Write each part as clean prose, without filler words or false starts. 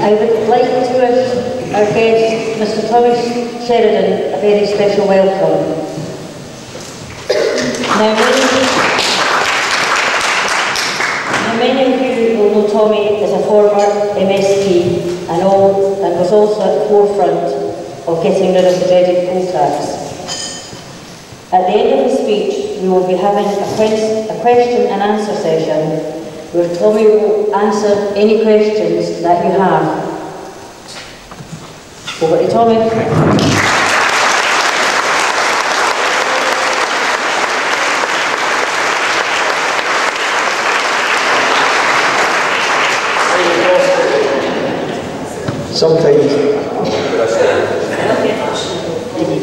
I would like to wish our guest, Mr. Thomas Sheridan, a very special welcome. Now many of you will know Tommy as a former MSP and was also at the forefront of getting rid of the dreaded poll tax. At the end of his speech, we will be having a question and answer session where Tommy will answer any questions that you have. Over to Tommy.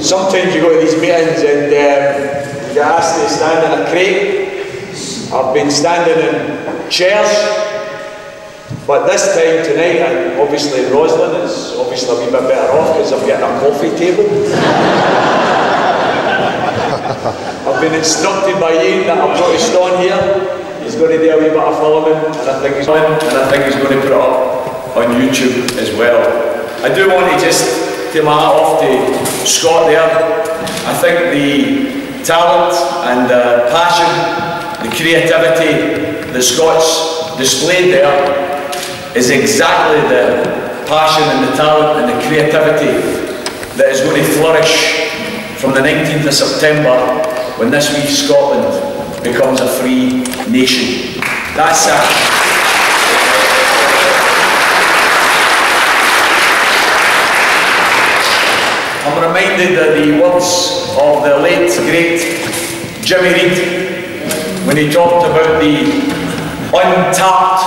Sometimes you go to these meetings and you get asked to stand in a crate. I've been standing in chairs, but this time tonight, and obviously Roslin is obviously a wee bit better off because I'm getting a coffee table. I've been instructed by Ian that I've got to stand here. He's going to do a wee bit of filming, and I think he's going to put it up on YouTube as well. I do want to just take my hat off to Scott there. I think the talent and the passion, the creativity that Scott's displayed there is exactly the passion and the talent and the creativity that is going to flourish from the 19th of September when this wee Scotland becomes a free nation. That's it. I'm reminded of the words of the late, great Jimmy Reid when he talked about the untapped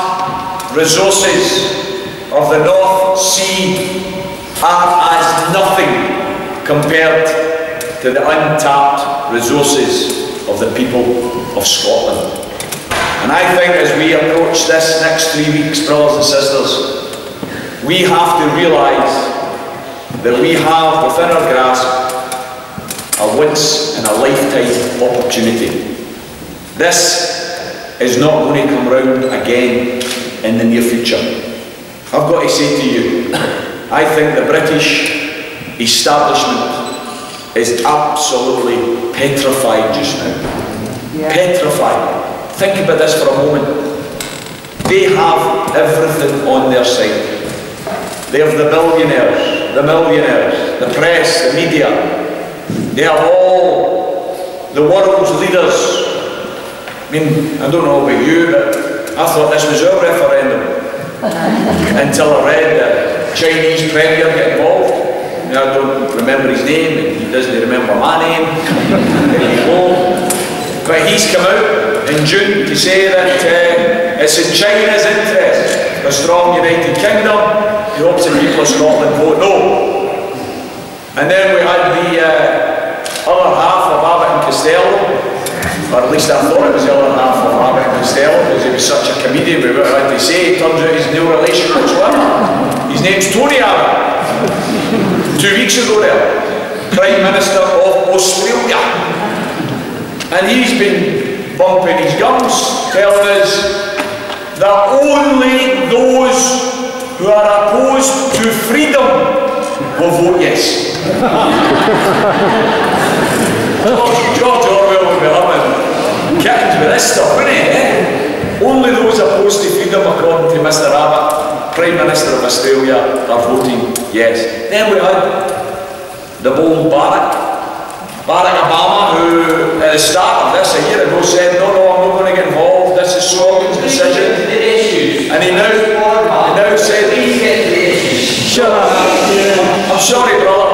resources of the North Sea are as nothing compared to the untapped resources of the people of Scotland. And I think as we approach this next 3 weeks, brothers and sisters, we have to realise that we have within our grasp a once-in-a-lifetime opportunity. This is not going to come round again in the near future. I've got to say to you, I think the British establishment is absolutely petrified just now. Yeah. Petrified. Think about this for a moment. They have everything on their side. They have the billionaires, the millionaires, the press, the media. They have all the world's leaders. I mean, I don't know about you, but I thought this was our referendum until I read the Chinese Premier get involved. I don't remember his name, and he doesn't remember my name. There you go. But he's come out in June to say that it's in China's interest, a strong United Kingdom. He hopes that people of Scotland vote no. And then we had the other half of Abbott and Costello, or at least I thought it was the other half of Abbott and Costello because he was such a comedian with what I had to say. It turns out he's no relation whatsoever. His name's Tony Abbott. 2 weeks ago there, Prime Minister of Australia. And he's been bumping his gums, telling us that only those who are opposed to freedom will vote yes. George Orwell will be having kittens with this stuff, wouldn't he? Only those opposed to freedom, according to Mr. Abbott, Prime Minister of Australia, are voting yes. Then we had the bold Barack Obama, who at the start of this a year ago said, no, I'm not going to get involved, this is Scotland's decision. And he now said, please get to the issues. Shut up. I'm sorry, brother.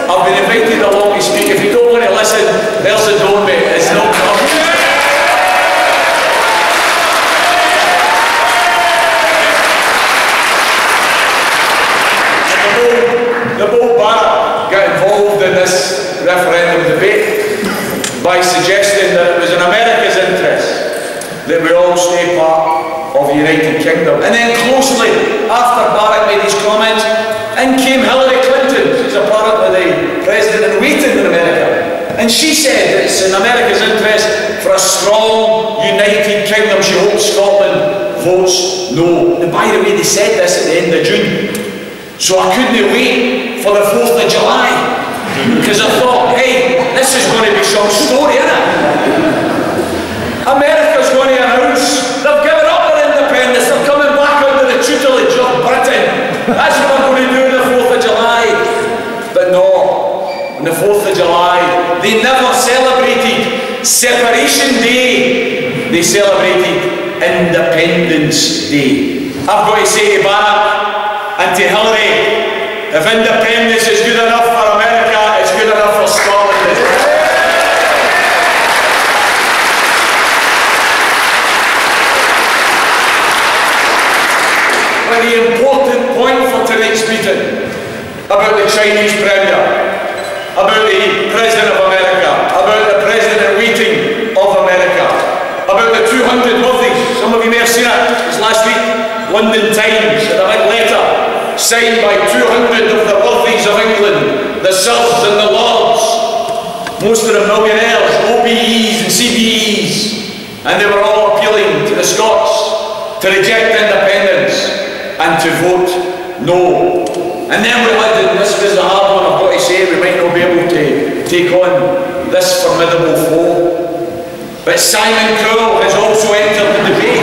I've been invited along to speak. If you don't want to listen, there's the door, mate. It's not coming. The bold Barack got involved in this referendum debate by suggesting that it was in America's interest that we all stay part of the United Kingdom. And then closely after Barack made his comments, in came Hillary Clinton, who's apparently the president-in-waiting in America. And she said that it's in America's interest for a strong, united kingdom. She hopes Scotland votes votes no. And by the way, they said this at the end of June. So I couldn't wait for the 4th of July. Because I thought, hey, this is going to be some story, isn't it? America's going to announce they've given up their independence. They're coming back under the tutelage of Britain. That's what they're going to do on the 4th of July. But no, on the 4th of July, they never celebrated Separation Day. They celebrated Independence Day. I've got to say to Barack and to Hillary, if independence is good enough for America, it's good enough for Scotland. But the important point for tonight's meeting about the Chinese Premier, about the President of America, about the President-in-Waiting of America, about the 200 worthies. Some of you may have seen it. This last week, London Times had a big letter signed by 200 of the worthies of England, the Sirs and the Lords, most of them millionaires, OBEs and CBEs, and they were all appealing to the Scots to reject independence and to vote no. And then we had, and this was the hard one, I've got to say, we might not be able to take on this formidable foe. But Simon Cowell has also entered the debate.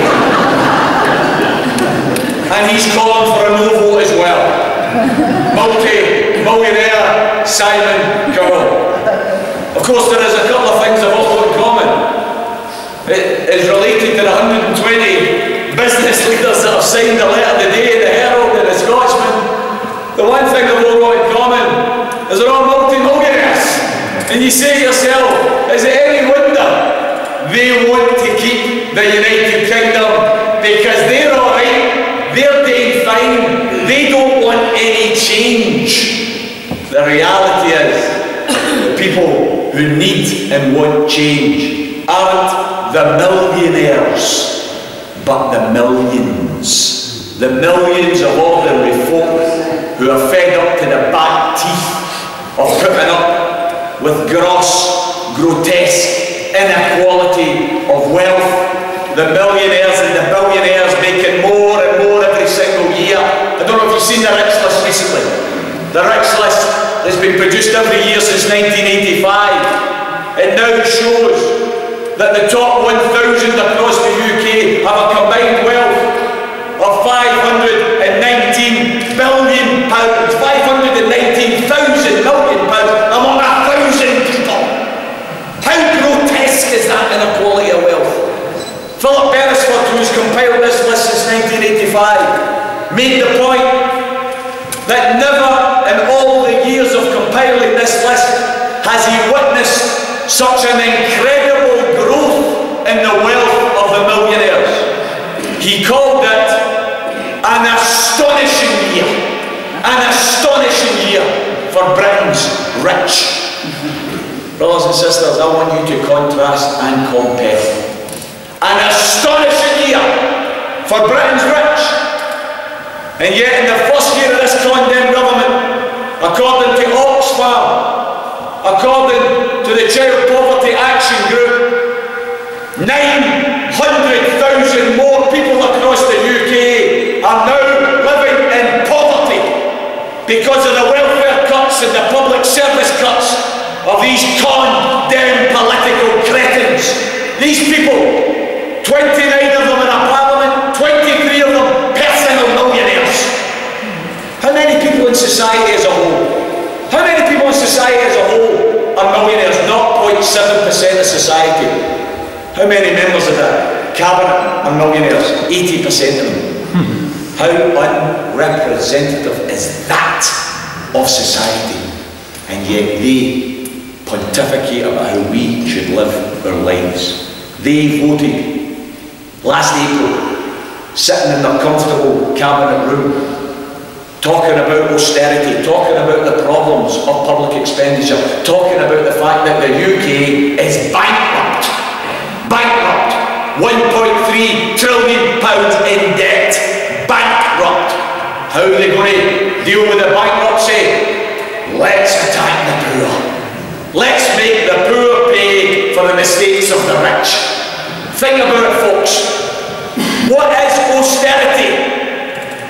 And he's calling for a no vote as well. Multi-millionaire Simon Cowell. Of course, there is a couple of things they've all got in common. It is related to the 120 business leaders that have signed the letter today, the Herald and the Scotsman. The one thing they've all got in common is they're all multi-millionaires. And you say to yourself, is it any wonder they want to keep the United Kingdom? Because they're alright, they're doing fine, they don't want any change. The reality is, the people who need and want change aren't the millionaires, but the millions. The millions of ordinary folk who are fed up to the back teeth of putting up with gross, grotesque inequality of wealth. The millionaires and the billionaires making more and more every single year. I don't know if you've seen the rich list recently. The rich list has been produced every year since 1985. It now shows that the top 1,000 across the UK have a combined wealth of £519 billion, £519,000 million among 1,000 people. How grotesque is that inequality of wealth? Philip Beresford, who's compiled this list since 1985, made the point that never in all the years of compiling this list has he witnessed such an incredible growth in the wealth of the millionaires. He called it an astonishing year for Britain's rich. Brothers and sisters, I want you to contrast and compare. An astonishing year for Britain's rich. And yet in the first year of this condemned government, according to Oxfam, according to the Child Poverty Action Group, 900,000 more people across the UK are now living in poverty because of the welfare cuts and the public service cuts of these condemned political cretins. These people, 29 of them in a parliament, 23 of them personal millionaires. How many people in society as a whole? How many people in society as a whole are millionaires? 0.7% of society. How many members of the cabinet are millionaires? 80% of them. How unrepresentative is that of society? And yet they pontificate about how we should live our lives. They voted last April, sitting in their comfortable cabinet room, talking about austerity, talking about the problems of public expenditure, talking about the fact that the UK is bankrupt. Bankrupt. £1.3 trillion in debt. Bankrupt. How are they going to deal with the bankruptcy? Let's attack the poor. Let's make the poor pay for the mistakes of the rich. Think about it, folks. What is austerity?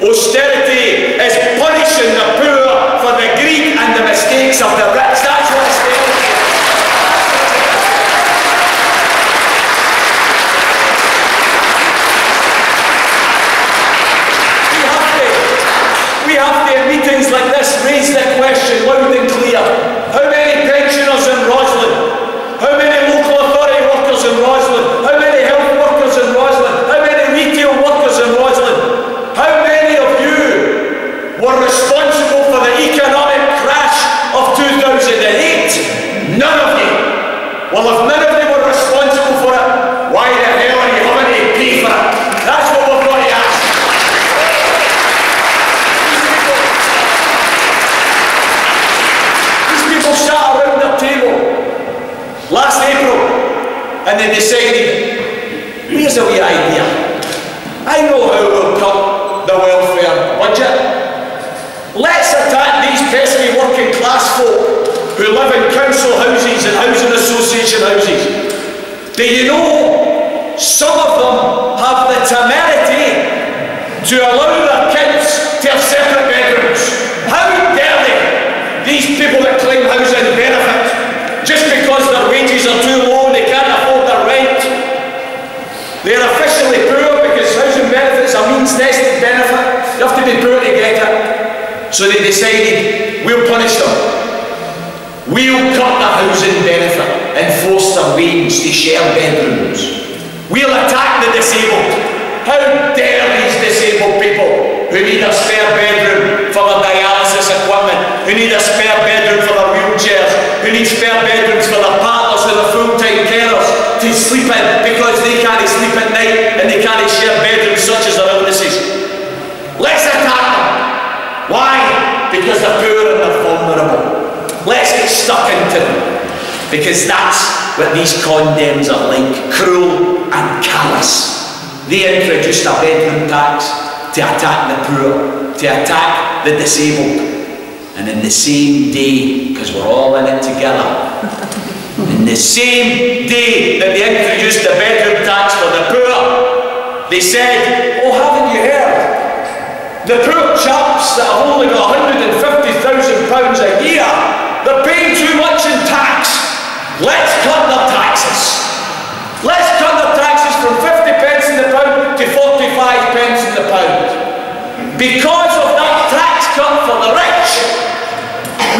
Austerity is punishing the poor for the greed and the mistakes of the rich. That's what austerity is. We have to, at meetings like this, raise the question loud and clear. How many pensioners in Roslin? How many local authority workers in Roslin? How many health workers in Roslin? How many retail workers in Roslin? How many of you were responsible for the economic crash of 2008? None of you. Well, if none of you were responsible for it, why the hell are you having to pay for it? That's what we've got to ask. Sat around the table last April and they decided, here's a wee idea. I know how we'll cut the welfare budget. Let's attack these pesky working class folk who live in council houses and housing association houses. Do you know some of them have the temerity to allow their kids to have separate bedrooms? How dare they? These people that claim housing benefit, just because their wages are too low and they can't afford their rent, they're officially poor because housing benefits are means-tested benefit. You have to be poor to get it. So they decided, we'll punish them. We'll cut the housing benefit and force their wages to share bedrooms. We'll attack the disabled. How dare these disabled people who need a spare bedroom for their dialysis equipment, who need a spare bedroom for their wheelchairs, who need spare bedrooms for their partners who are full-time carers to sleep in because they can't sleep at night and they can't share bedrooms such as their illnesses. Let's attack them. Why? Because they're poor and they're vulnerable. Let's get stuck into them. Because that's what these condemns are like, cruel and callous. They introduced a bedroom tax to attack the poor, to attack the disabled. And in the same day, because we're all in it together, in the same day that they introduced the bedroom tax for the poor, they said, oh, haven't you heard? The poor chaps that have only got £150,000 a year, they're paying too much in tax. Let's cut their taxes. Let's cut their taxes from 50 pence in the pound to 45 pence in the pound. Because of that tax cut for the rich,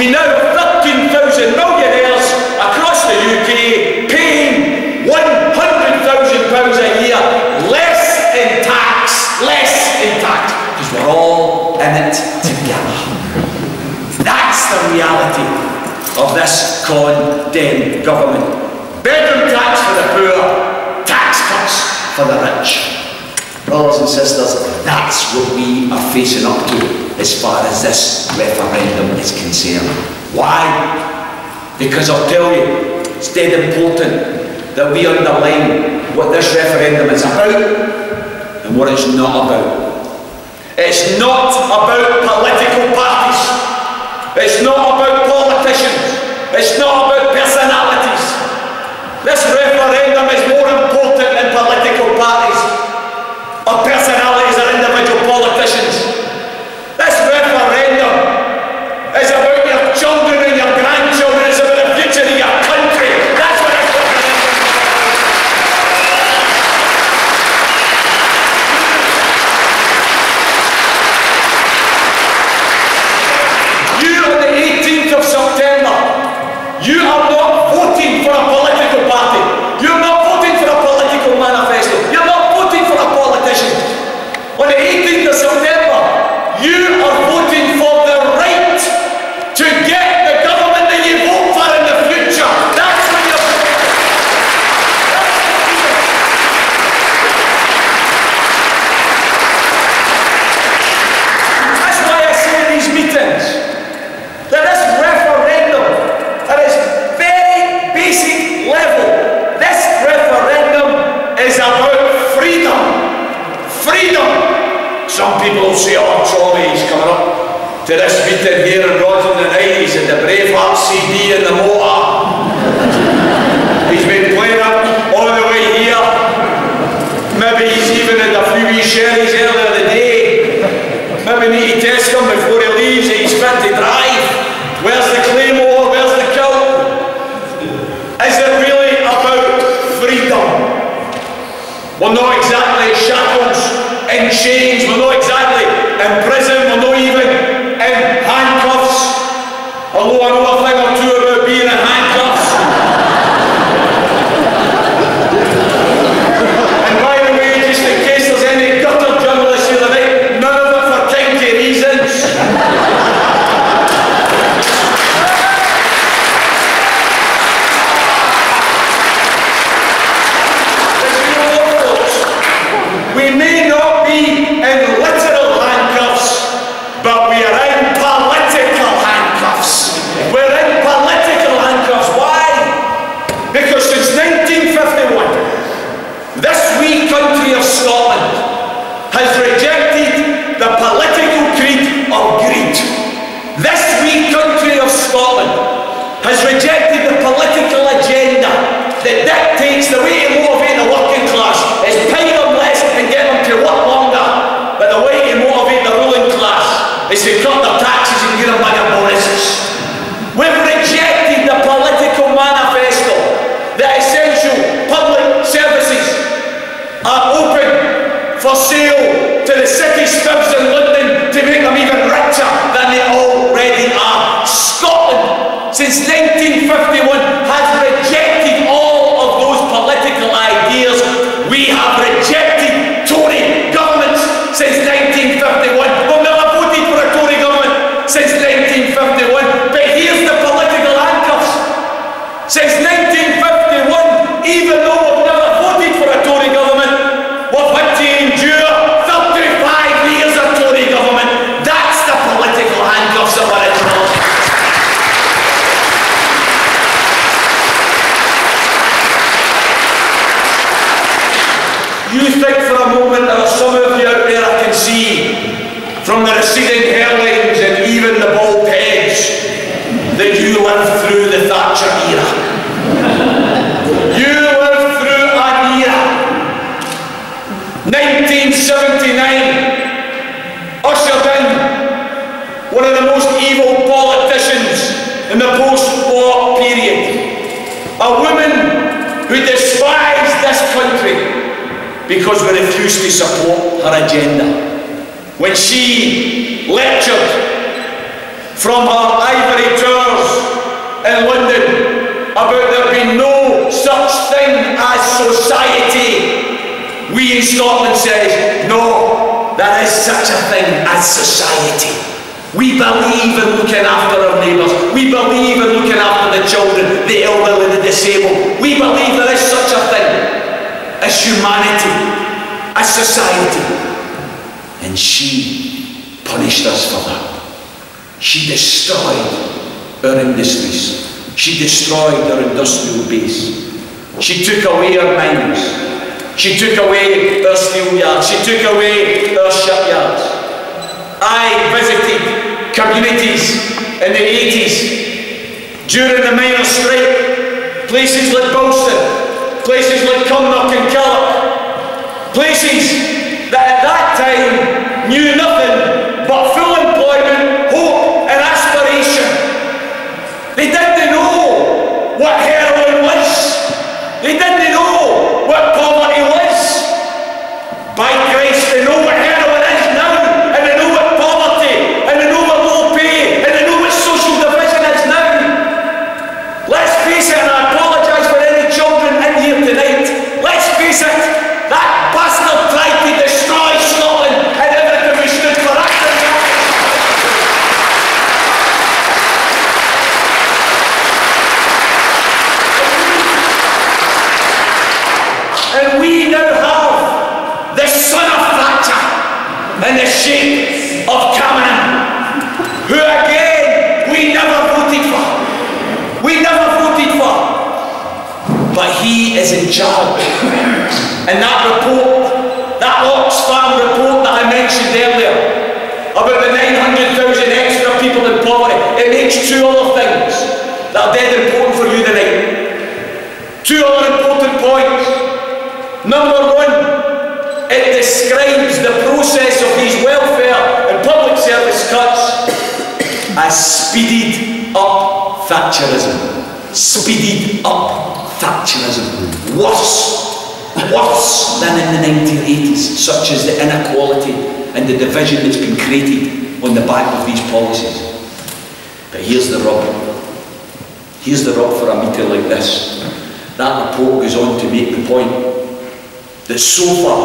we now have 13,000 millionaires across the UK paying £100,000 a year less in tax, because we're all in it together. That's the reality of this condemned government. Bedroom tax for the poor, tax cuts for the rich. Brothers and sisters, that's what we are facing up to as far as this referendum is concerned. Why? Because I'll tell you, it's dead important that we underline what this referendum is about and what it's not about. It's not about political parties. It's not about politicians. It's not about personalities. This referendum is more important than political parties or personalities or individual politicians. This referendum is about your children and your grandchildren. It's about the future of your country. That's what it's about. You on the 18th of September, you are not voting for a political party. You're not voting for a political manifesto. You're not voting for a politician. On the 18th of September, you are voting for the right to get the government that you vote for in the future. That's what you're voting for. That's why I say in these meetings that this referendum, at its very basic level, this referendum is about freedom. Freedom. Some people will say, oh, Charlie's coming up to this meeting here in Roslin tonight. He's in the Braveheart CD in the motor. He's been playing it all the way here. Maybe he's even in a few another thing or two about being in handcuffs. And by the way, just in case there's any gutter journalists here tonight, none of it for kinky reasons. We may not be in literal handcuffs, but we are in political handcuffs. We're in political handcuffs. Why? Because since 1951, this wee country of Scotland has rejected the political creed of greed. This wee country of Scotland has rejected the political agenda that dictates the way to motivate the working class is pay them less and get them to work longer. But the way to motivate the ruling class is to cut their taxes and give them bigger bonuses. We've rejected the political manifesto that essential public services are open for sale to the city stubs in London to make them even richer than they already are. Scotland, since 1951, has rejected all of those political ideas. We have rejected Tory governments since 1951. We've never voted for a Tory government since 1951. But here's the political handcuffs. Since 1951, even though we've never voted for a Tory government, we've had to endure 35 years of Tory government. That's the political handcuffs that we're in. You think for a moment there are some of you out there I can see from the receding hairlines and even the bald heads that you lived through the Thatcher era. You lived through an era. 1979 ushered in one of the most evil politicians in the post-war period. A woman who despised this country because we refused to support her agenda. When she lectured from her ivory towers in London about there being no such thing as society, we in Scotland said, no, there is such a thing as society. We believe in looking after our neighbours. We believe in looking after the children, the elderly, the disabled. We believe there is such a thing as humanity, as society. And she punished us for that. She destroyed our industries. She destroyed our industrial base. She took away our mines. She took away our steel yards. She took away our shipyards. I visited communities in the 80s during the miners' strike, places like Bulston, places like Cumnock and Killock, places that at that time knew nothing but full employment, hope and aspiration. They didn't know what heroin was. They didn't know what poverty was. By Christ, they know what heroin is now, and they know what poverty, and they know what low pay, and they know what social division is now. Let's face it, and I apologise for any children in here tonight. Let's face it, that bastard tried to destroy Scotland and everything we stood for after that. And we now have the son of Thatcher in the shape of Cameron, who again we never voted for. We never voted for. But he is in charge. And that report, that Oxfam report that I mentioned earlier, about the 900,000 extra people in poverty, it makes two other things that are dead important for you tonight. Two other important points. Number one, it describes the process of these welfare and public service cuts as speeded up Thatcherism. Speeded up Thatcherism. Worse than in the 1980s, such as the inequality and the division that's been created on the back of these policies. But here's the rub. Here's the rub for a meeting like this. That report goes on to make the point that so far,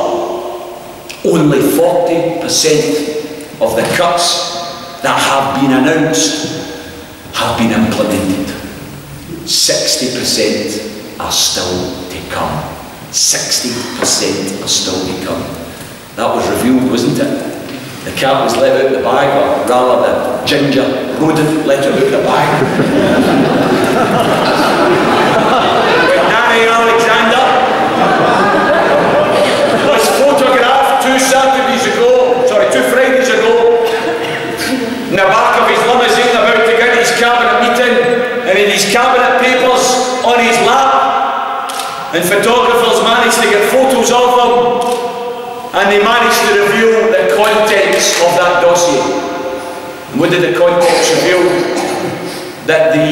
only 40% of the cuts that have been announced have been implemented. 60% are still to come. 60% are still to come. That was revealed, wasn't it? The cat was let out the bag, or rather the ginger rodent let her out the bag. When Nanny Alexander was photographed 2 Fridays ago, in the back of his limousine about to get his cabinet meeting, and in his cabinet papers on his lap, and photographers managed to get photos of him, and they managed to reveal the contents of that dossier. And what did the contents reveal? That the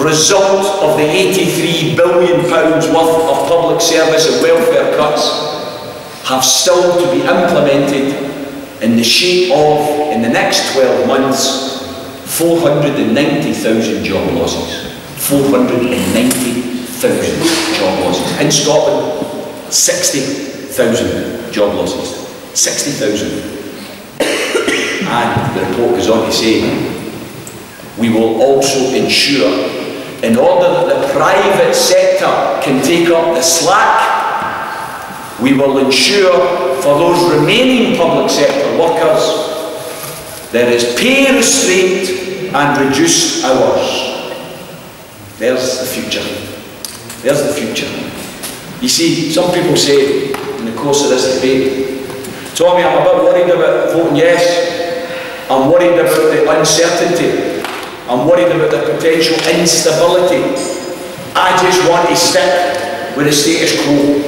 result of the £83 billion worth of public service and welfare cuts have still to be implemented in the shape of, in the next 12 months, 490,000 job losses. 490,000 job losses. In Scotland, 60,000 job losses. 60,000. And the report goes on to say, we will also ensure, in order that the private sector can take up the slack, we will ensure for those remaining public sector workers there is pay restraint and reduced hours. There's the future. There's the future. You see, some people say in the course of this debate, Tommy, I'm a bit worried about voting yes. I'm worried about the uncertainty. I'm worried about the potential instability. I just want to stick with the status quo.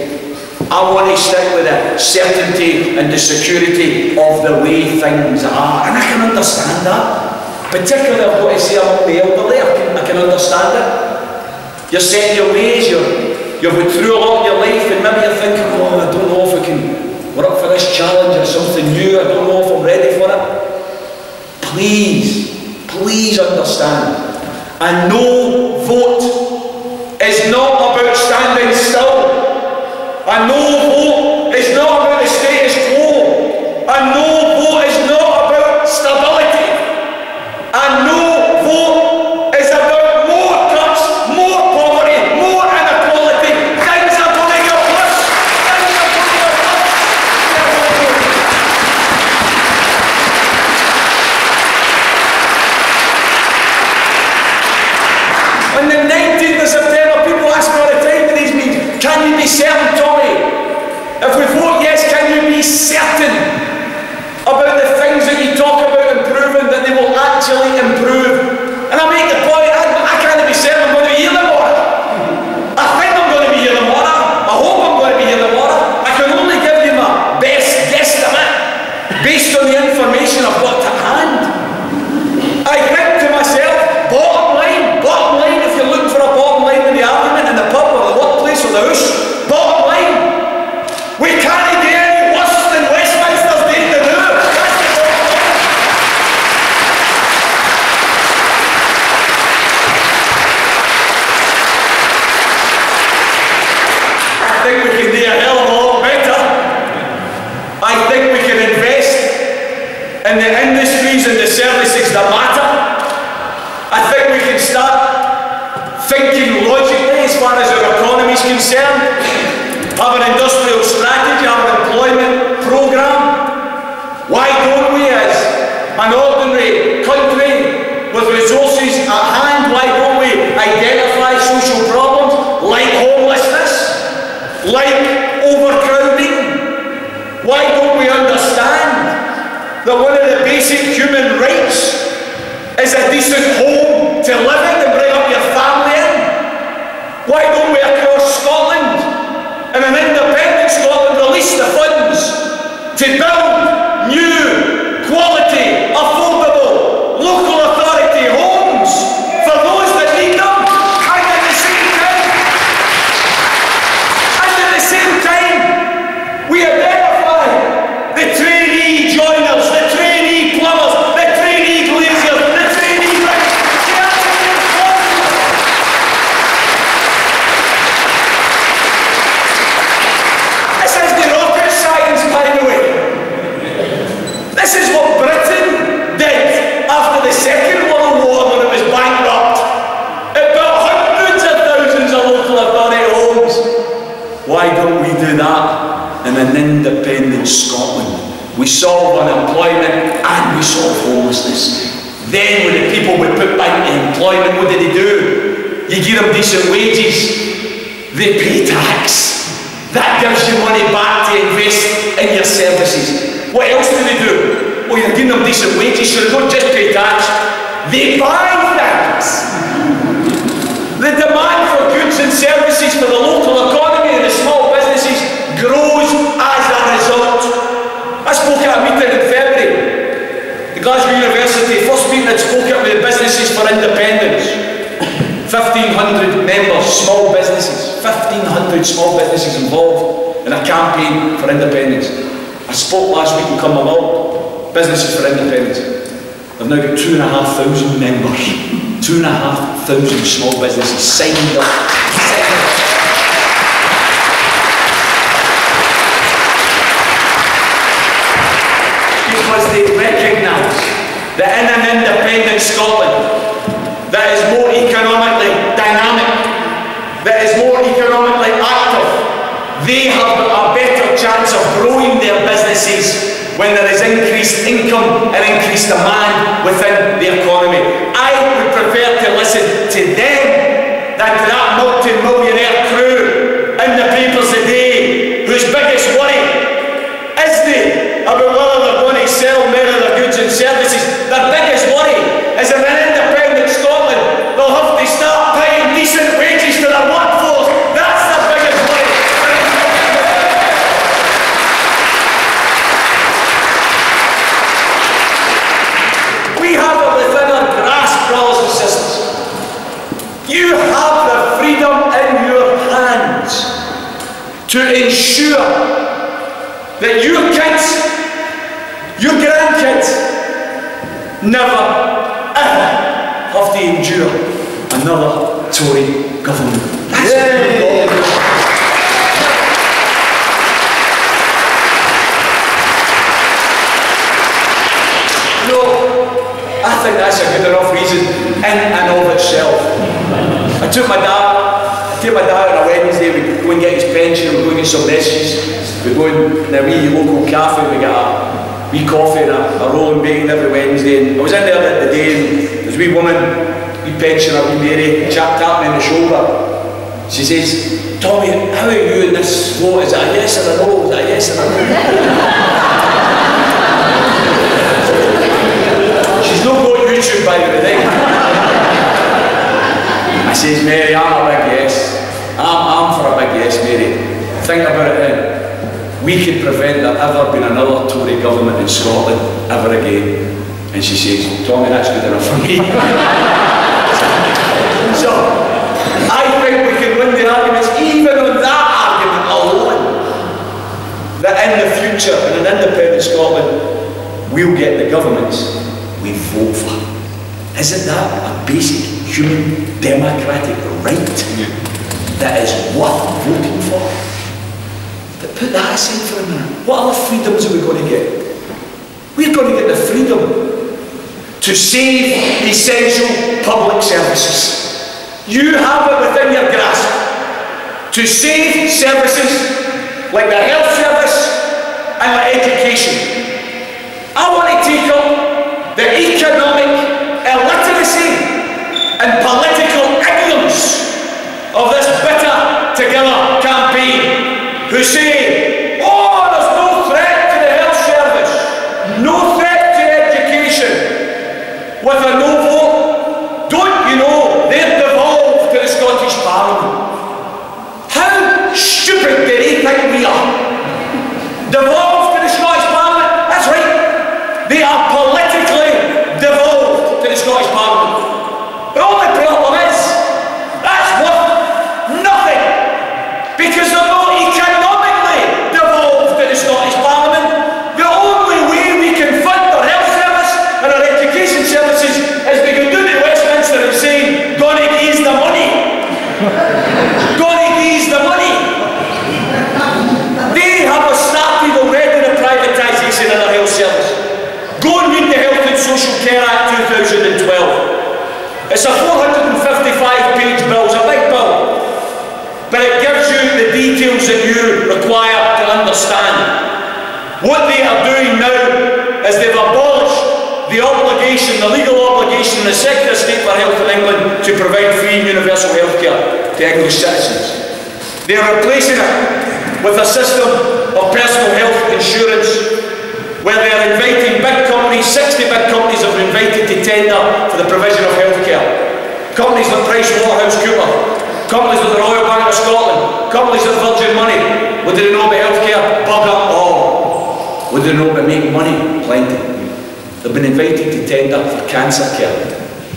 I want to stick with the certainty and the security of the way things are. And I can understand that. Particularly, I've got to say, I'm the elderly, I can understand it. You're set in your ways, you've went through a lot in your life, and maybe you're thinking, oh, I don't know if we're up for this challenge or something new, I don't know if I'm ready for it. Please understand. And no vote is not about standing still. And no vote is not about the status quo. And no vote is not about stability. And no vote is about more cuts, more poverty, more inequality. Things are going to get worse. Things are going to get worse. On the 19th of September, people ask me all the time in these meetings, can you be certain, Tommy? If we vote yes, can you be certain about the things that you talk about improving, that they will actually improve? And I make the point, I can't be certain I'm going to be here tomorrow. I think I'm going to be here tomorrow. I hope I'm going to be here tomorrow. I can only give you my best guesstimate based on the information I've got to hand. I think to myself, bottom line, if you're looking for a bottom line in the argument, in the pub or the workplace or the house, bottom line, we can't do any worse than Westminster's doing to do. I think we can do a hell of a lot better. I think we can invest in the industries and the services that matter. I think we can start thinking logically as far as our economy is concerned. Have an industrial strategy, have an employment programme. Why don't we, as an ordinary country with resources at hand, why don't we identify social problems like homelessness, like overcrowding? Why don't we understand that one of the basic human rights is a decent home to live in and bring up your family in? Why don't we across Scotland, in an independent Scotland, release the funds to build new, quality, affordable, local authority homes for those that need them? And at the same time, we identify the trainee joiners, the trainee plumbers, the trainee glaziers, the trainee... an independent Scotland. We solve unemployment and we solve homelessness. Then when the people were put back into employment, what did they do? You give them decent wages, they pay tax. That gives you money back to invest in your services. What else do they do? Well, you're giving them decent wages, so they don't just pay tax, they buy things. The demand for goods and services for the local economy and the small businesses grows as a result. I spoke at a meeting in February. The Glasgow University, first meeting I spoke at with the Businesses for Independence. 1,500 members, small businesses. 1,500 small businesses involved in a campaign for independence. I spoke last week in Cumbernauld, Businesses for Independence. They've now got 2,500 members. 2,500 small businesses signed up. Because they recognise that in an independent Scotland that is more economically dynamic, that is more economically active, they have a better chance of growing their businesses when there is increased income and increased demand within the economy. I would prefer to listen to them than to that multi-millionaire crew in the papers today whose biggest worry isn't about whether they're going to sell more of their goods and services. Their biggest worry is in an independent Scotland they'll have to start paying decent wages to their workforce. That's their biggest worry. We have it within our grasp, brothers and sisters. You have the freedom in your hands to ensure that your kids, your grandkids, never, ever have to endure another Tory government. That's what we've got. No, I think that's a good enough reason in and of itself. I took my dad on a Wednesday, we go and get his pension, we go and get some messes, we go in a wee local cafe, we get a wee coffee and a roll and bacon every Wednesday. And I was in there the other day and there's a wee woman, wee pensioner, wee Mary, tapped me on the shoulder. She says, Tommy, how are you in this vote? Is it a yes or a no? Is it a yes or a no? She's not got YouTube by the way. I says, Mary, I'm a big yes. I'm for a big yes, Mary. Think about it then. We could prevent there ever being another Tory government in Scotland ever again. And she says, Tommy, that's good enough for me. So, I think we can win the arguments, even on that argument alone, that in the future, in an independent Scotland, we'll get the governments we vote for. Isn't that a basic human democratic right that is worth voting for? But put that aside for a minute. What other freedoms are we going to get? We're going to get the freedom to save essential public services. You have it within your grasp to save services like the health service and like education. I want to take up the economic illiteracy and political ignorance of this Bitter Together campaign, who say, oh, there's no threat to the health service, no threat to education, with a no vote. Don't you know they're devolved to the Scottish Parliament? How stupid do they think we are? Devolved to the Scottish Parliament? That's right. They are politically devolved to the Scottish Parliament. The only problem is, that's worth nothing, because they're not economically to provide free and universal healthcare to English citizens. They are replacing it with a system of personal health insurance where they are inviting big companies, 60 big companies have been invited to tender for the provision of healthcare. Companies like PricewaterhouseCoopers, companies like the Royal Bank of Scotland, companies like Virgin Money. What do they know about healthcare? Bugger all. What do they know about making money? Plenty. They've been invited to tender for cancer care,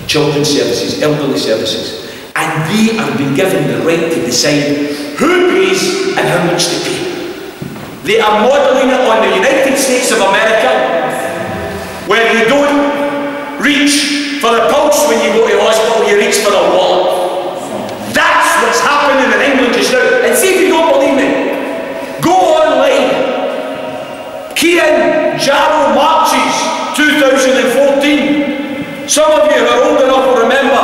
children's services, elderly services, and they have been given the right to decide who pays and how much they pay. They are modelling it on the United States of America, where you don't reach for the pulse when you go to hospital, you reach for a wallet. That's what's happening in England just now. And see if you don't believe me, go online, key in Jarrow Marches 2014. Some of you who are old enough will remember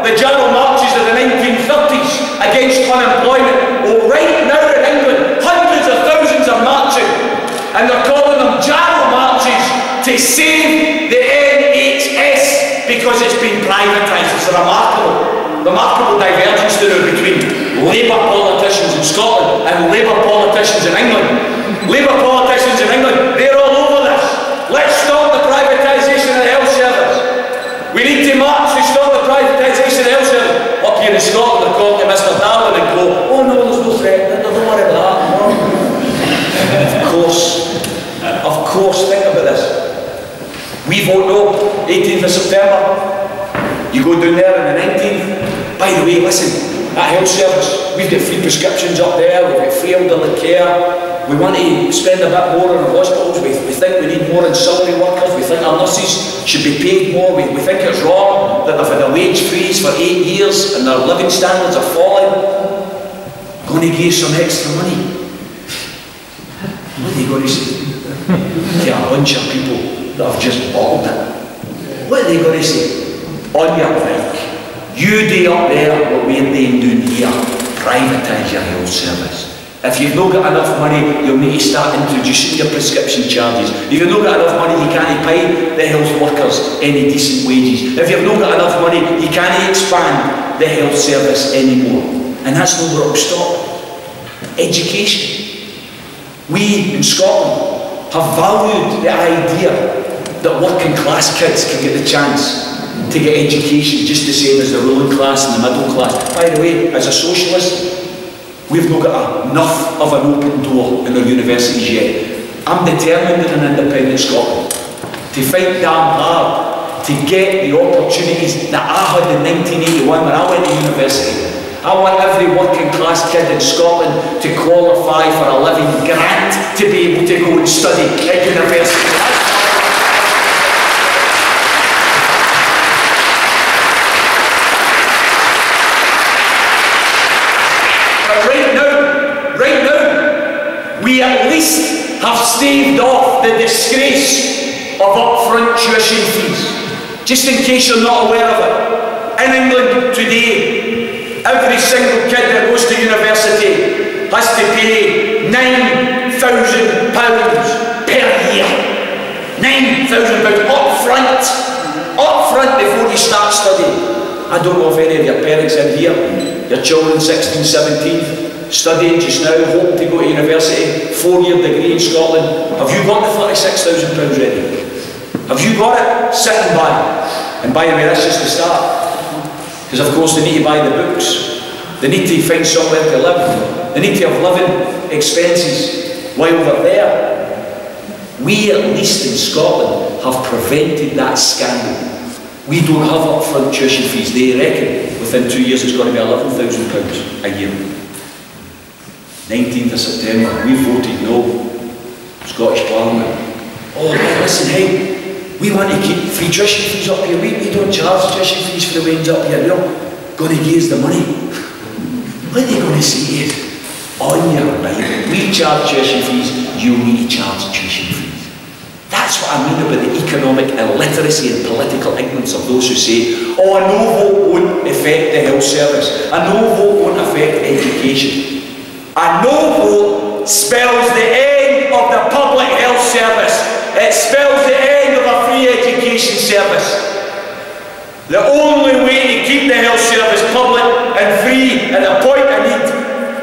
the Jarrow Marches of the 1930s against unemployment. Well, right now in England, hundreds of thousands are marching, and they're calling them Jarrow Marches to save the NHS because it's been privatised. It's a remarkable divergence there between Labour politicians in Scotland and Labour politicians in England. Labour politicians in England, they're all over this. Let's stop the privatisation of the health service. We need to march to stop the privatisation of the health service. Up here in Scotland, they're calling to Mr. Darwin and go, oh no, there's no threat, don't worry about that. No. Of course, think about this. We vote no, 18th of September. You go down there on the 19th. By the way, listen, that health service, we've got free prescriptions up there, we've got free elderly care. We want to spend a bit more on our hospitals. We think we need more ancillary workers. We think our nurses should be paid more. We think it's wrong that they've had a wage freeze for 8 years and their living standards are falling. Going to give some extra money. What are they going to say? To a bunch of people that have just bottled it. What are they going to say? On your bike, you do up there what we're doing here. Privatise your health service. If you've not got enough money, you'll need to start introducing your prescription charges. If you've not got enough money, you can't pay the health workers any decent wages. If you've not got enough money, you can't expand the health service anymore. And that's not where it'll stop. Education. We in Scotland have valued the idea that working class kids can get the chance to get education just the same as the ruling class and the middle class. By the way, as a socialist, we've not got enough of an open door in our universities yet. I'm determined in an independent Scotland to fight damn hard to get the opportunities that I had in 1981 when I went to university. I want every working class kid in Scotland to qualify for a living grant to be able to go and study at university. We at least have staved off the disgrace of upfront tuition fees. Just in case you're not aware of it, in England today, every single kid that goes to university has to pay £9,000 per year. £9,000 up front before you start studying. I don't know if any of your parents in here, your children 16, 17, studying just now, hoping to go to university, 4-year degree in Scotland. Have you got the £36,000 ready? Have you got it? Sit and buy. And by the way, that's just the start. Because of course they need to buy the books. They need to find somewhere to live. They need to have living expenses while they're there. We, at least in Scotland, have prevented that scandal. We don't have upfront tuition fees. They reckon within 2 years it's going to be £11,000 a year. 19th of September, we voted no. Scottish Parliament. Oh, listen, hey, we want to keep free tuition fees up here. We don't charge tuition fees for the wains up here. We're not going to give us the money. What are they going to say is, on your right, we charge tuition fees, you need to charge tuition fees. That's what I mean about the economic illiteracy and political ignorance of those who say, oh, a no vote won't affect the health service. A no vote won't affect education. A no vote spells the end of the public health service. It spells the end of a free education service. The only way to keep keep the health service public and free at the point of need,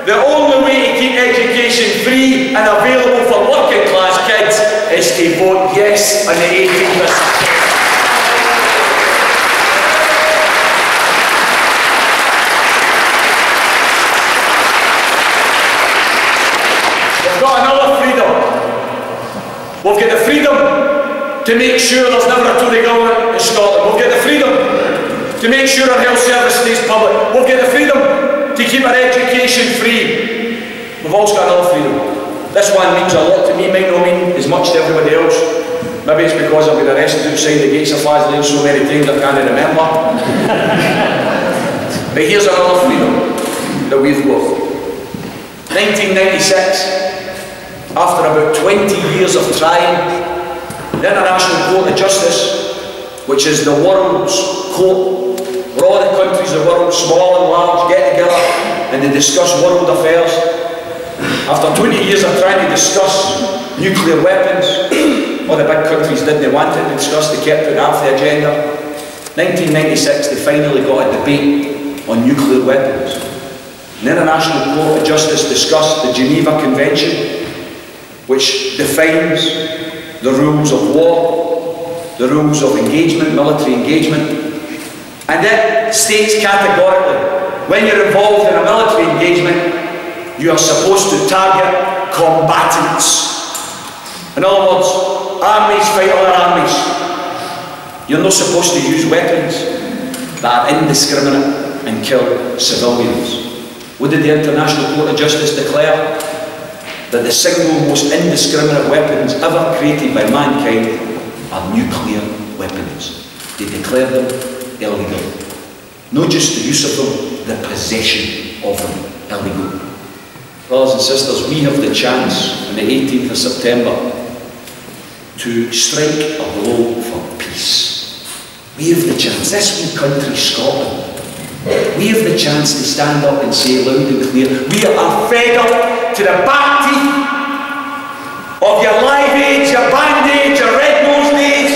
the only way to keep education free and available for working class kids is to vote yes on the 18th of September. We've got another freedom. We've got the freedom to make sure there's never a Tory government in Scotland. We've got the freedom to make sure our health service stays public. We've got the freedom to keep our education free. We've also got another freedom. This one means a lot to me, might not mean as much to everybody else. Maybe it's because I've been arrested outside the gates of Pavillion so many times I can't remember. But here's another freedom that we've got. 1996, after about 20 years of trying, the International Court of Justice, which is the world's court, where all the countries of the world, small and large, get together and they discuss world affairs. After 20 years of trying to discuss nuclear weapons, all the big countries didn't want it to discuss, they kept it off the agenda. 1996, they finally got a debate on nuclear weapons. The International Court of Justice discussed the Geneva Convention, which defines the rules of war, the rules of engagement, military engagement, and it states categorically, when you're involved in a military engagement, you are supposed to target combatants. In other words, armies fight other armies. You're not supposed to use weapons that are indiscriminate and kill civilians. What did the International Court of Justice declare? That the single most indiscriminate weapons ever created by mankind are nuclear weapons. They declared them illegal. Not just the use of them, the possession of them illegal. Brothers and sisters, we have the chance on the 18th of September to strike a blow for peace. We have the chance. This whole country, Scotland, we have the chance to stand up and say loud and clear, we are fed up to the back teeth of your Live Aids, your Band Aids, your Red Nose Days,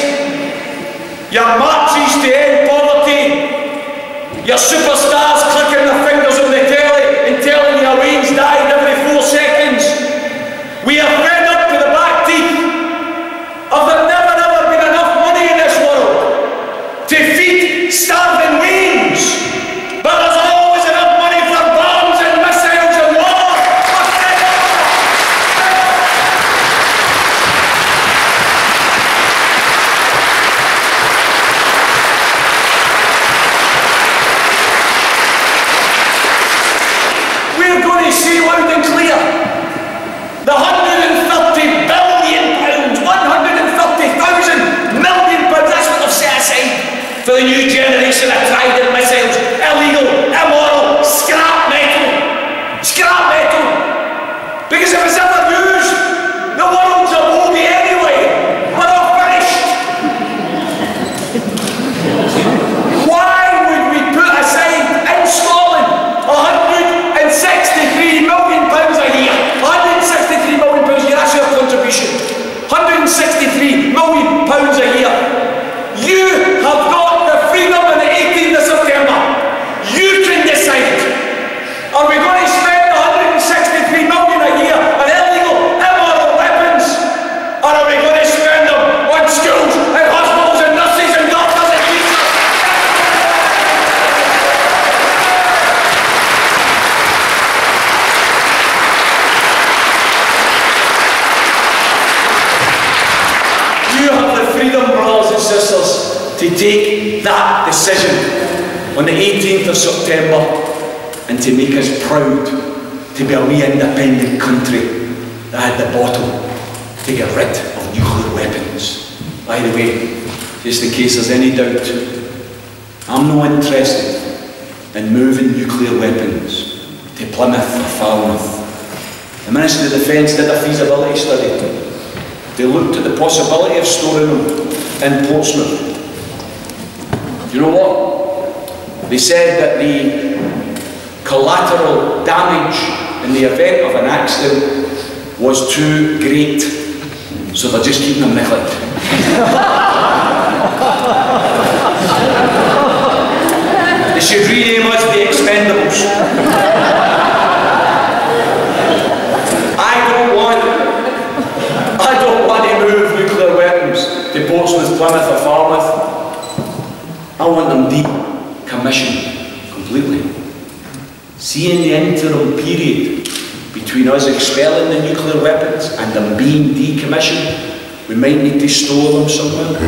your marches to end poverty, your superstars clicking their fingers on the telly and telling you a rain's died every 4 seconds. We are fed up to the back teeth of there never ever been enough money in this world to feed starving Wains. But there's always enough money for bombs and missiles and war. We're going to say loud and clear, the £130 billion, £130,000 million, that's what they've set aside for the new generation of Trident missiles. Illegal, immoral, scrap metal. Scrap metal. Because if it's ever used, the world's a bogey anyway. We're all finished. Why would we put aside in Scotland £163 million a year? £163 million a year, that's your contribution. £163 million a year. You have got the freedom on the 18th of September. You can decide. Are we going to spend £163 million a year on illegal, immoral weapons? Or are we going to spend them on schools and hospitals and nurses and doctors and teachers? You have the freedom, brothers and sisters, to take that decision on the 18th of September and to make us proud to be a wee independent country that had the bottle to get rid of nuclear weapons. By the way, just in case there's any doubt, I'm not interested in moving nuclear weapons to Plymouth or Falmouth. The Ministry of Defence did a feasibility study. They looked at the possibility of storing them in Portsmouth. Do you know what? They said that the collateral damage in the event of an accident was too great, so they're just keeping them nickeled. They should rename us the Expendables. I don't want to move nuclear weapons to Portsmouth, Plymouth or Falmouth. I want them decommissioned completely. See, in the interim period between us expelling the nuclear weapons and them being decommissioned, we might need to store them somewhere.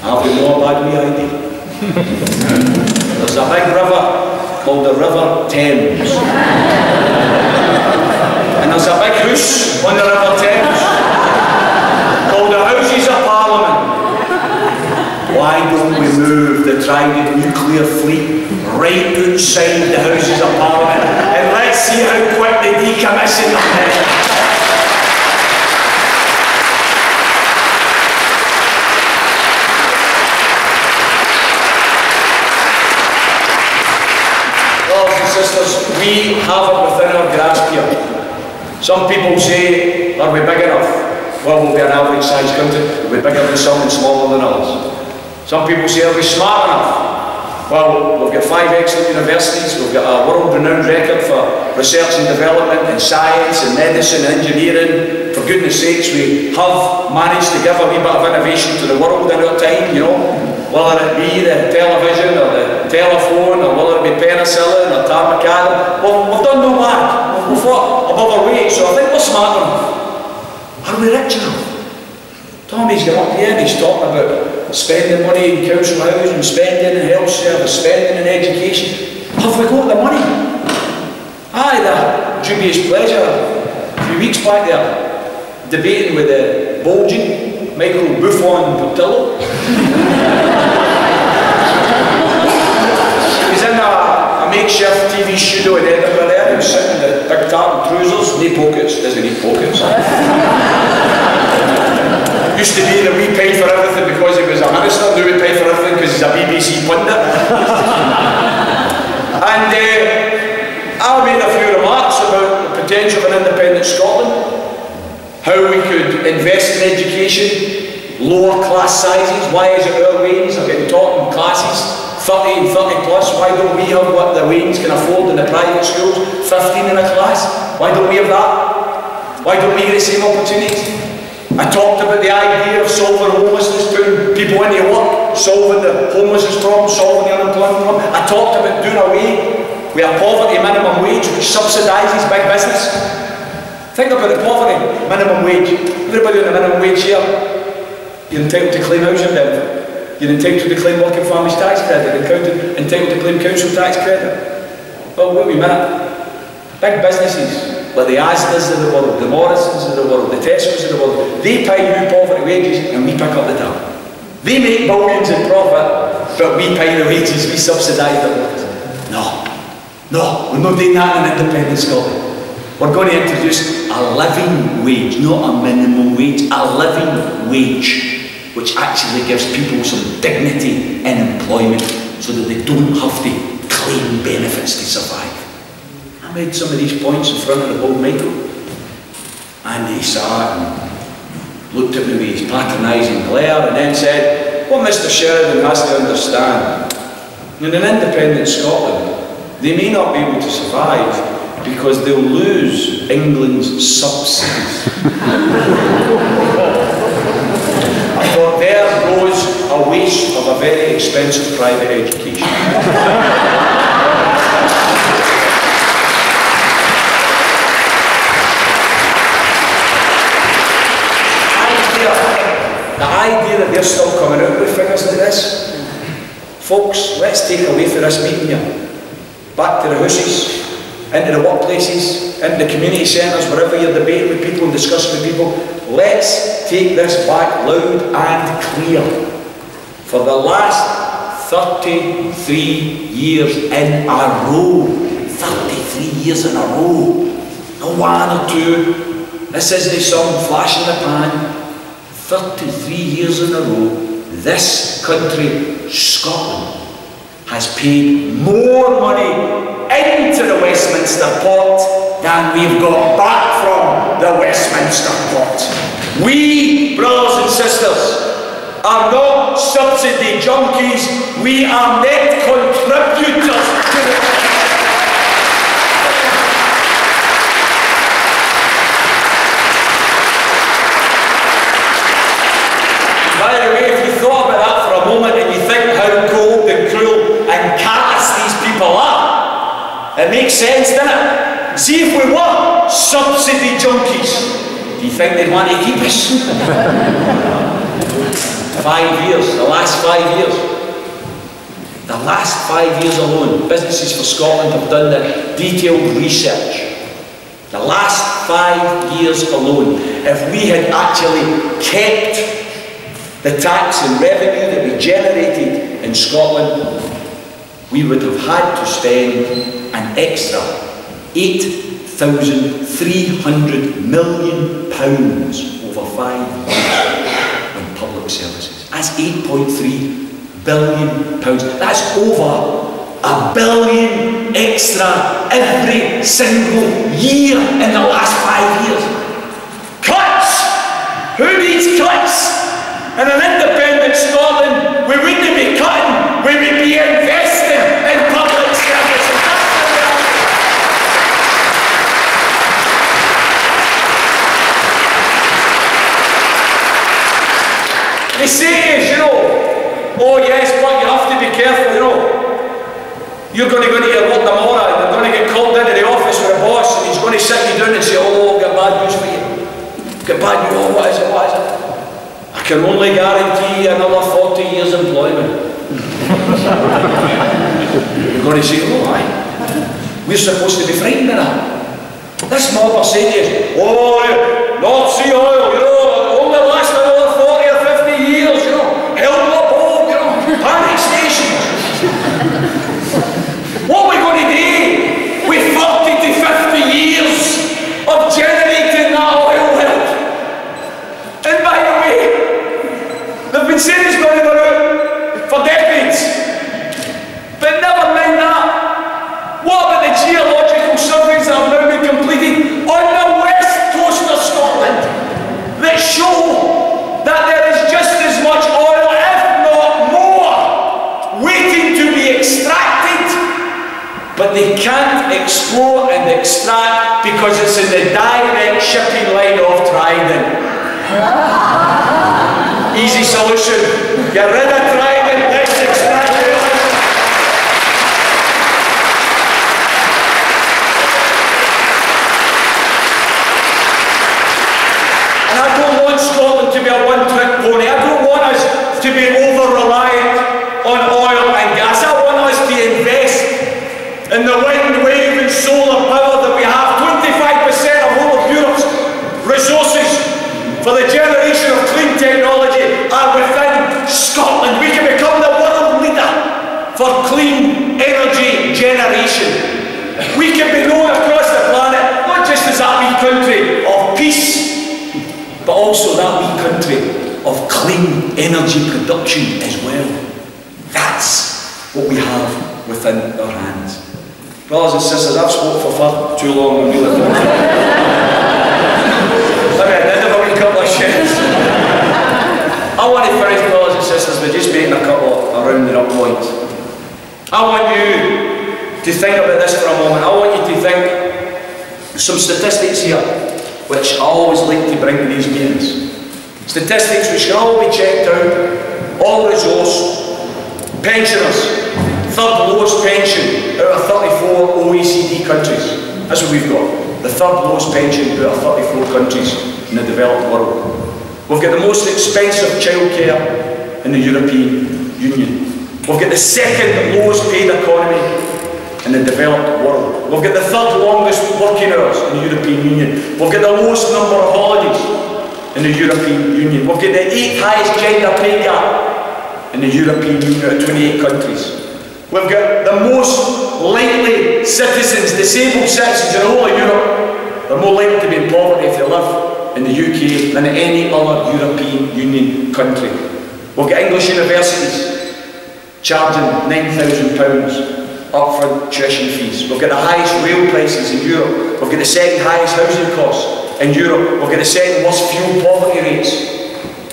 Have we no bad wee idea? There's a big river called the River Thames. And there's a big house on the River Thames called the Houses of Parliament. Why don't we move the Trident nuclear fleet right outside the Houses of Parliament and let's see how quick they decommission them then. Brothers and sisters, we have it within our grasp here. Some people say, are we big enough? Well, we'll be an average sized country. We'll be bigger than some and smaller than others. Some people say, are we smart enough? Well, we've got 5 excellent universities. We've got a world-renowned record for research and development in science and medicine and engineering. For goodness sakes, we have managed to give a wee bit of innovation to the world in our time, you know. Whether it be the television or the telephone or whether it be penicillin or tarmacadam. Well, we've done no bad. We've fought above our weight, so I think we're smart enough. Are we rich enough? Tommy's got up here and he's talking about spending money in council housing, spending in health service, spending in education. Have we got the money? I had a dubious pleasure a few weeks back there, debating with the bulging Michael Buffon Portillo. He was in a makeshift TV studio in Edinburgh there. He was sitting in the big tartan trousers, no pockets, doesn't need pockets. Used to be that we paid for everything because he was a minister, now we pay for everything because he's a BBC pundit. And I made a few remarks about the potential of an independent Scotland, how we could invest in education, lower class sizes. Why is it our Wains are getting taught in classes 30 and 30 plus? Why don't we have what the Wains can afford in the private schools, 15 in a class? Why don't we have that? Why don't we get the same opportunities? I talked about the idea of solving homelessness, putting people into work, solving the homelessness problem, solving the unemployment problem. I talked about doing away with a poverty minimum wage which subsidises big business. Think about the poverty minimum wage. Everybody on the minimum wage here, you're entitled to claim housing benefit. You're entitled to claim working families tax credit. You're entitled to claim council tax credit. Well, wait a minute. Big businesses, like the Asdas of the world, the Morrisons of the world, the Tesco's of the world, they pay you poverty wages and we pick up the tab. They make billions in profit, but we pay the wages, we subsidise the workers. No, we're not doing that in independent Scotland. We're going to introduce a living wage, not a minimum wage, a living wage, which actually gives people some dignity in employment so that they don't have to claim benefits to survive. I made some of these points in front of the old Michael, and he sat and looked at me with his patronising glare and then said, what Mr. Sheridan has to understand, in an independent Scotland, they may not be able to survive because they'll lose England's subsidies. I thought, there goes a waste of a very expensive private education. The idea that they're still coming out with figures like this, folks, let's take away from this meeting here, back to the houses, into the workplaces, into the community centres, wherever you're debating with people and discussing with people. Let's take this back loud and clear. For the last 33 years in a row, 33 years in a row, no one or two, this isn't some flash in the pan. 33 years in a row, this country, Scotland, has paid more money into the Westminster pot than we've got back from the Westminster pot. We, brothers and sisters, are not subsidy junkies. We are net contributors to the... By the way, if you thought about that for a moment and you think how cold and cruel and callous these people are, it makes sense, doesn't it? See, if we were subsidy junkies, do you think they'd want to keep us? 5 years, the last 5 years. The last 5 years alone, Businesses for Scotland have done the detailed research. The last 5 years alone, if we had actually kept the tax and revenue that we generated in Scotland, we would have had to spend an extra £8,300 million over 5 years on public services. That's £8.3 billion. That's over £1 billion extra every single year in the last 5 years. Cuts! Who needs cuts? In an independent Scotland, we wouldn't be cutting, we would be investing in public services. They say is, you know, oh yes, but you have to be careful, you know. You're going to go to your work tomorrow and they're going to get called into the office with a boss and he's going to sit you down and say, oh, I've got bad news for you. Got bad news, oh, what is it, what is it? I can only guarantee another 40 years employment. You're going to say, oh, aye. We're supposed to be frightened of that. This mob are saying to us, oh, North Sea oil, you know, only last another 40 or 50 years, you know. Help up home, you know, panic stations. What are we going to do with 40 to 50 years of generating that oil wealth? And by the way, they've been saying it's going to go out for decades. But never mind that. What about the geological surveys that have now been completed on the west coast of Scotland that show that there is just as much oil, if not more, waiting to be extracted, but they can't explore and extract because it's in the direct shipping line of Trident. Easy solution. Get rid of Trident, let's extract it. And I don't want Scotland to be a one-trick pony. I don't want us to be over-reliant on oil and gas. I want us to invest in the wind, wave and solar power that we have. 25% of all of Europe's resources for the generation of clean technology are within Scotland. We can become the world leader for clean energy generation. We can be known across the planet, not just as that wee country of peace, but also that wee country of clean energy production as well. That's what we have within our hands. Brothers and sisters, I've spoken for far too long. I'm really I want to finish, brothers and sisters, by just making a couple of rounding up points. I want you to think about this for a moment. I want you to think some statistics here, which I always like to bring to these meetings. Statistics which can all be checked out, all resource, pensioners, third lowest pension out of 34 OECD countries. That's what we've got. The third lowest pension out of 34 countries in the developed world. We've got the most expensive childcare in the European Union. We've got the second lowest paid economy in the developed world. We've got the third longest working hours in the European Union. We've got the lowest number of holidays in the European Union. We've got the 8th highest gender pay gap in the European Union out of 28 countries. We've got the most likely citizens, disabled citizens in the whole of Europe. They're more likely to be in poverty if they live in the UK than in any other European Union country. We've got English universities charging £9,000 upfront tuition fees. We've got the highest rail prices in Europe. We've got the second highest housing costs in Europe. We've got the second worst fuel poverty rates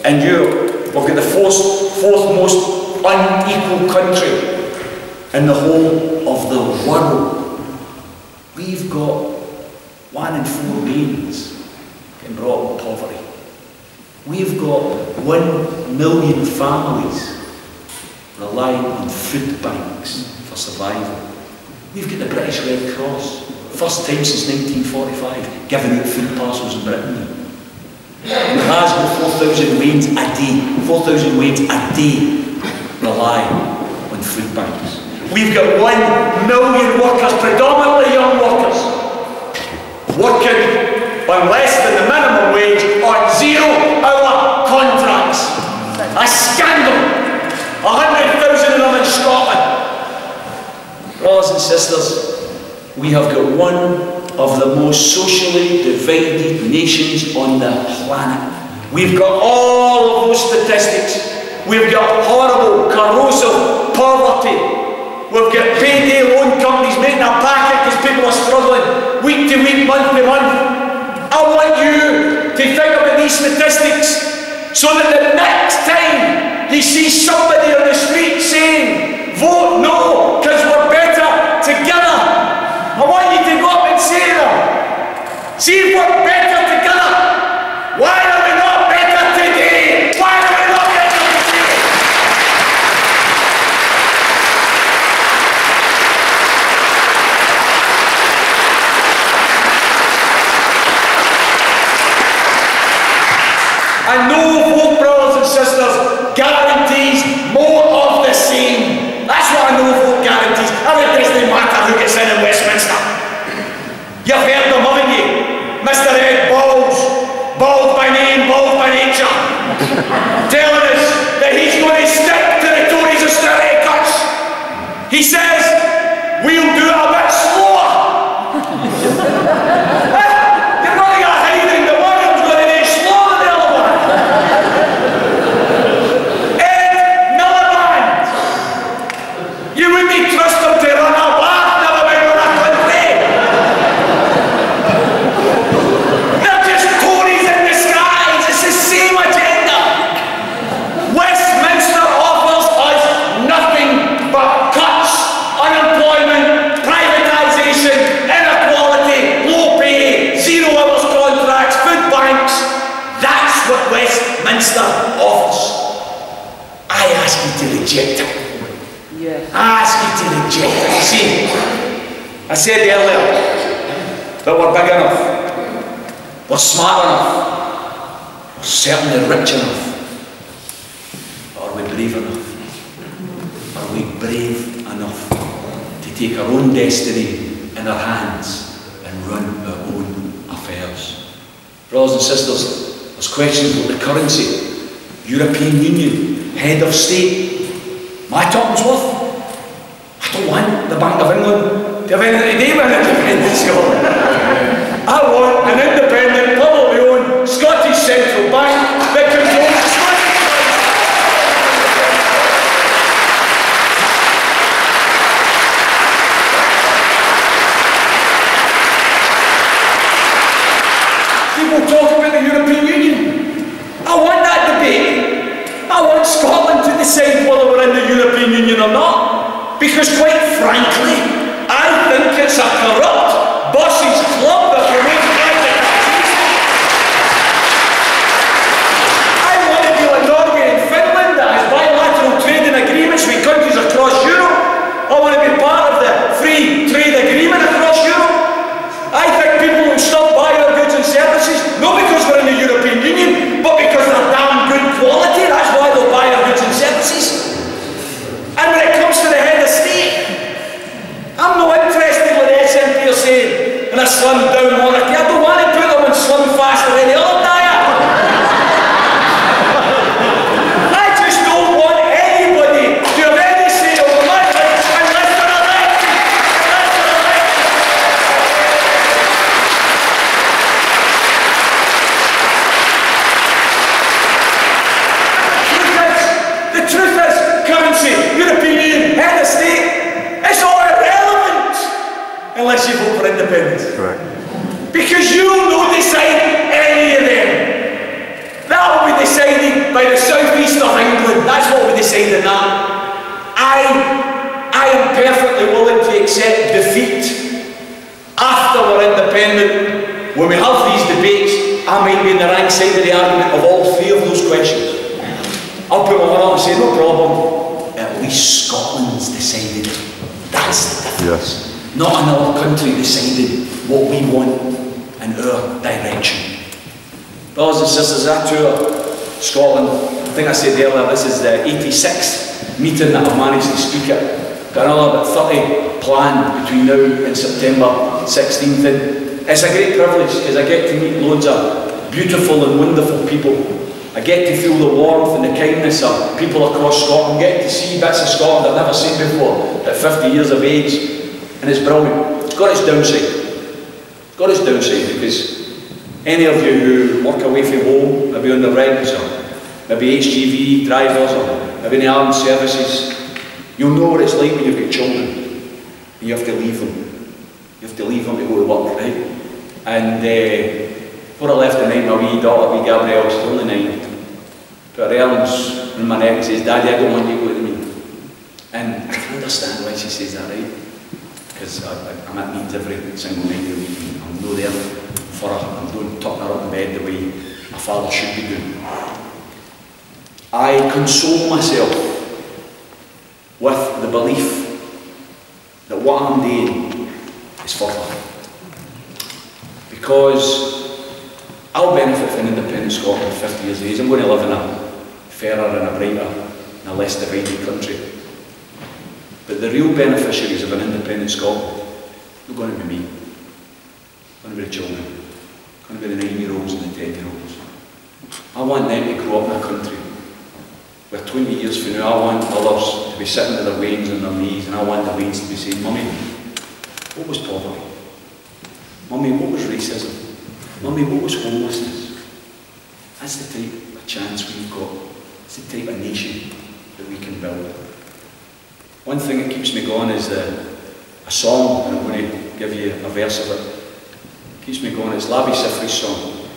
in Europe. We've got the fourth most unequal country in the whole of the world. We've got 1 in 4 Danes getting brought up in poverty. We've got 1 million families relying on food banks for survival. We've got the British Red Cross, first time since 1945, giving out food parcels in Britain. It has got 4,000 wains a day. 4,000 wains a day rely on food banks. We've got 1 million workers, predominantly young workers, working on less than the minimum wage on 0-hour contracts. A scandal. 100,000 of them in Scotland. Brothers and sisters, we have got one of the most socially divided nations on the planet. We've got all of those statistics. We've got horrible, corrosive poverty. We've got payday loan companies making a packet because people are struggling week to week, month to month. I want you to think about these statistics so that the next time you see somebody on the street saying, vote no, because we're better together, I want you to go up and say to them, see if we're better together. Why are we not better today? Why are we not better today? And no vote, brothers and sisters, guarantees more of the same. That's what a no vote guarantees. And it doesn't matter who gets in Westminster. You've heard them, haven't you? Mr. Ed Balls, bald by name, bald by nature, telling us that he's going to stick to the Tories' austerity cuts. He says, we'll do it a bit slower. You're not going to hide in the one who's going to do it slower than the other one. Ed Miliband, you wouldn't trust him to run a bar, never mind run a country. They're just Tories in disguise. It's the same agenda. Westminster offers us nothing but cuts, unemployment, privatisation, inequality, low pay, 0 hours contracts, food banks. That's what Westminster offers. I ask you to reject it. Yes. I ask you to reject it. See, I said earlier that we're big enough, we're smart enough, we're certainly rich enough. But are we brave enough? Are we brave enough to take our own destiny in our hands and run our own affairs? Brothers and sisters, there's questions about the currency, European Union, head of state. My talking's worth. I don't want the Bank of England to have anything to do with independent Scotland. I want an independent, publicly owned Scottish central bank that controls the Scottish People talk about the European Union. I want that debate. I want Scotland to decide whether we're in the European Union or not. Because quite frankly, I think it's a corrupt boss's club that remains private. I want to be like Norway and Finland that has bilateral trading agreements with countries across Europe. I want to be part of the free trade agreement across Europe. I think people will still buy our goods and services, not because we're in the European Union, but because they're damn good quality. That's why they'll buy our goods and services. And when it comes to the head of state, I'm not interested in what the SNP are saying in a slimmed down monarchy. I don't want to put them in slim fast or any other diet. I just don't want anybody to have any say over my life unless they're elected. The truth is, currency, European Union, head of state, it's all irrelevant unless you vote for independence. Correct. Because you'll not decide any of them. That will be decided by the southeast of England. That's what we decided on that. I am perfectly willing to accept defeat after we're independent. When we have these debates, I might be in the right side of the argument of all three of those questions. I'll put my hand up and say, no problem. At least Scotland's decided. That's the difference. Yes. Not another country deciding what we want in our direction. Brothers and sisters, I tour Scotland. I think I said earlier, this is the 86th meeting that I've managed to speak at. Got another about 30 planned between now and September 16th. And it's a great privilege because I get to meet loads of beautiful and wonderful people. I get to feel the warmth and the kindness of people across Scotland. I get to see bits of Scotland I've never seen before at 50 years of age. And it's brilliant. It's got its downside. It's got its downside because any of you who work away from home, maybe on the regs or maybe HGV drivers or maybe in the armed services, you'll know what it's like when you've got children and you have to leave them. You have to leave them to go to work, right? And before I left the night, my wee daughter, wee Gabrielle, she's only 9, put her arms in my neck and says, Daddy, I don't want you to go to me. And I can understand why she says that, right? Because I'm at meetings every single night of the week and I'm not there for her. I'm doing tucking her up in bed the way a father should be doing. I console myself with the belief that what I'm doing is for her. Because I'll benefit from independent Scotland at 50 years of age. I'm going to live in a fairer and a brighter and a less divided country. But the real beneficiaries of an independent Scotland are going to be me. Going to be the children. Going to be the 9-year-olds and the 10-year-olds. I want them to grow up in a country where 20 years from now I want others to be sitting with their wains on their knees and I want the wains to be saying, Mummy, what was poverty? Mummy, what was racism? Mummy, what was homelessness? That's the type of chance we've got. It's the type of nation that we can build. One thing that keeps me going is a song, and I'm going to give you a verse of it. It keeps me going. It's Lavi Sifri's song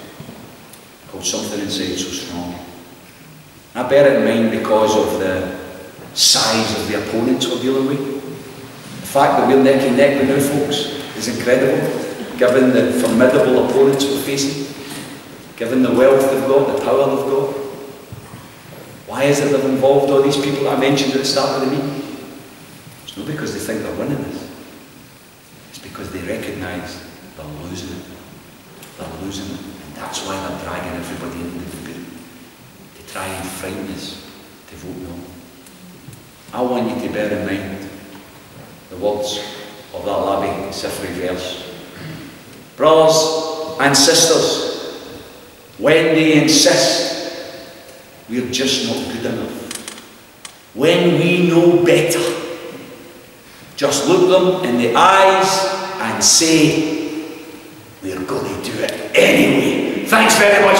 called Something Inside So Strong. And I bear it in mind because of the size of the opponents we're dealing with. The fact that we're neck and neck with now, folks, is incredible, given the formidable opponents we're facing, given the wealth they've got, the power they've got. Why is it they've involved all these people that I mentioned at the start of the meeting? It's not because they think they're winning this. It's because they recognise they're losing it. They're losing it. And that's why they're dragging everybody into the debate. To try and frighten us to vote no. I want you to bear in mind the words of that Lavi Sifri verse. Brothers and sisters, when they insist we're just not good enough, when we know better, just look them in the eyes and say, we're going to do it anyway. Thanks very much.